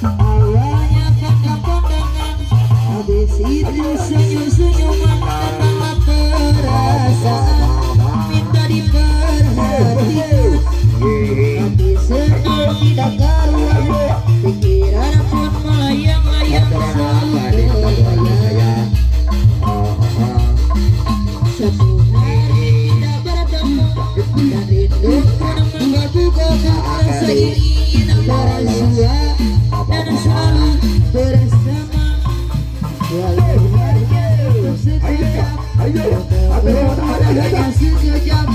Awalnya pandang-pandangan, habis itu senyum-senyuman, datanglah perasaan minta diperhatikan. Hati senang tidak karuan, pikiran pun melayang-layang selalu terbayang. Satu hari tidak bertemu dan rindu pun mengganggu rasa ingin bersua dan selalu bersama. Walau hanya untuk sekejap, hanya sekejap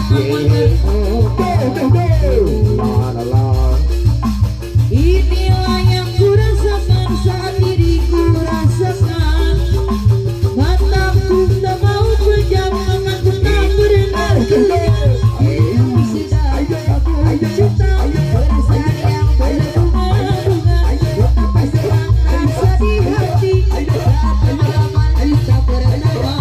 inilah yang kurasakan saat diriku rasakan. Mataku tak mau pejam, tanganku tak berenergi. Aku sedang cinta perasaan yang berbunga-bunga. Betapa senang rasa di hati saat pengalaman kita pertama.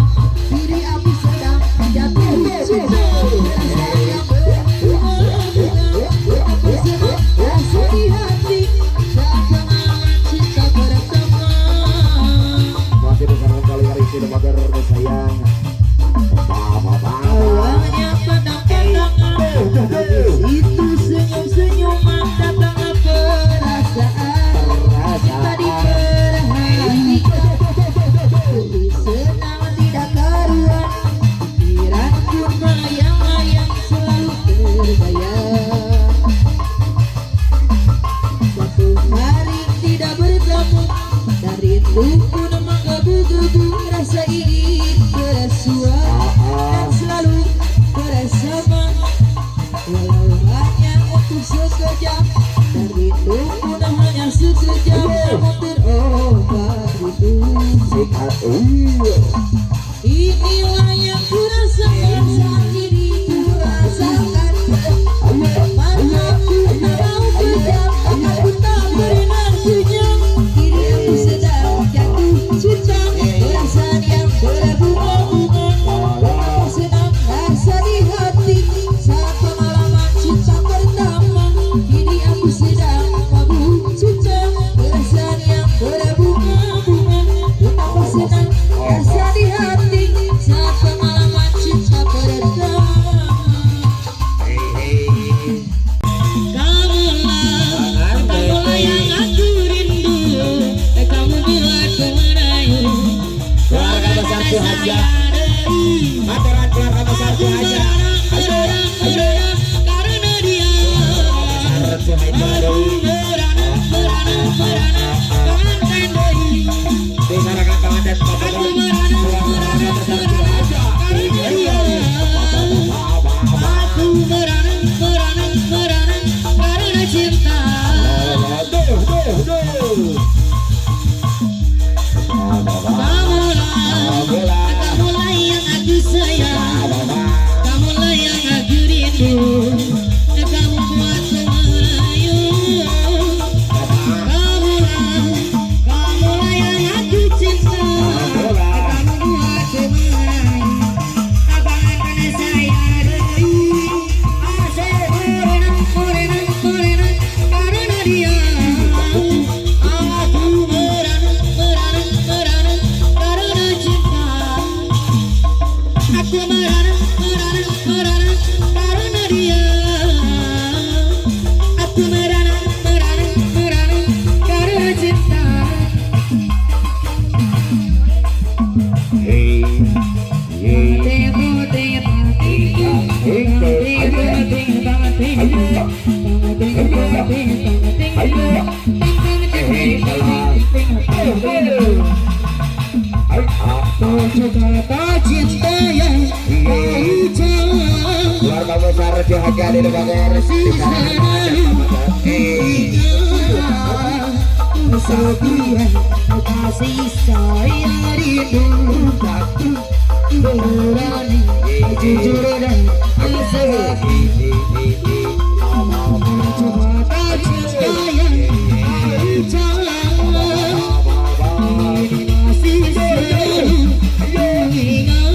Diri aku sedang jatuh cinta perasaan yang berbunga-bunga. Betapa senang rasa di hati saat pengalaman cinta pertama. Masih bersama kali hari ini mager sayang. Awalnya pandang-pandangan, itu senyum-senyuman, datanglah perasaan minta diperhatikan. Lebih senang tidak karuan, pikiran pun melayang-layang selalu terbayang. Suatu hari tidak bertemu dan rindu pun menggebu-gebu, rasa ingin bersua dan selalu bersama. Walau hanya untuk sekejap dan rindu pun hanya sekejap, namun terobat rindu. Inilah yang kurasakan saat diriku rasakan. Mataku tak mau pejam, tanganku tak berenerginya. Diri aku sedang jatuh cinta perasaan yang berbunga-bunga. Betapa senang rasa di hati saat pengalaman cinta pertama. Diri aku sedang mabuk cinta perasaan yang berbunga-bunga. Betapa senang rasa di hati saat pengalaman cinta pertama. Kamulah yang aku rindu, kamu aku merayu. Keluarga besar Suhaja, aturan keluarga besar Suhaja. Karena dia Disarankan kawan dan bapak keluarga besar Suhaja. aku merana karena cinta. Kamulah yang aku sayang, kamulah yang aku rindu, kamu buatku merayu. Kamulah yang aku cinta, kamu buatku merayu. Abangan karena saya rayu, asal berenang karena dia. Aku merana karena cinta. Aku merana karena dia. Aku merana karena cinta. Cinta yang Keluarga besar Suhaja di depan kesedihan, kasih sayang rindu, berani, jujur dan bersahabat. Coba cinta yang masih selalu mengingat.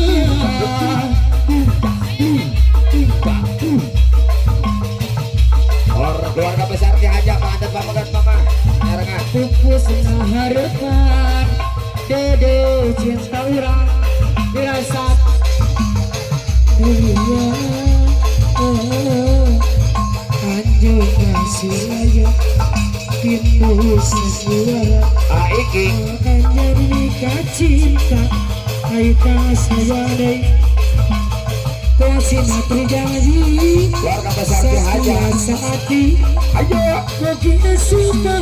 keluarga besar Suhaja, Pak Adat Bapak pupus na harapan dede cinta orang dirasa dunia anjung kasih raya pintu sesuara Iki hanya nikah cinta aika sayang kau sina terjadi keluarga besar Ki Hajar. hati Ayo bagi suka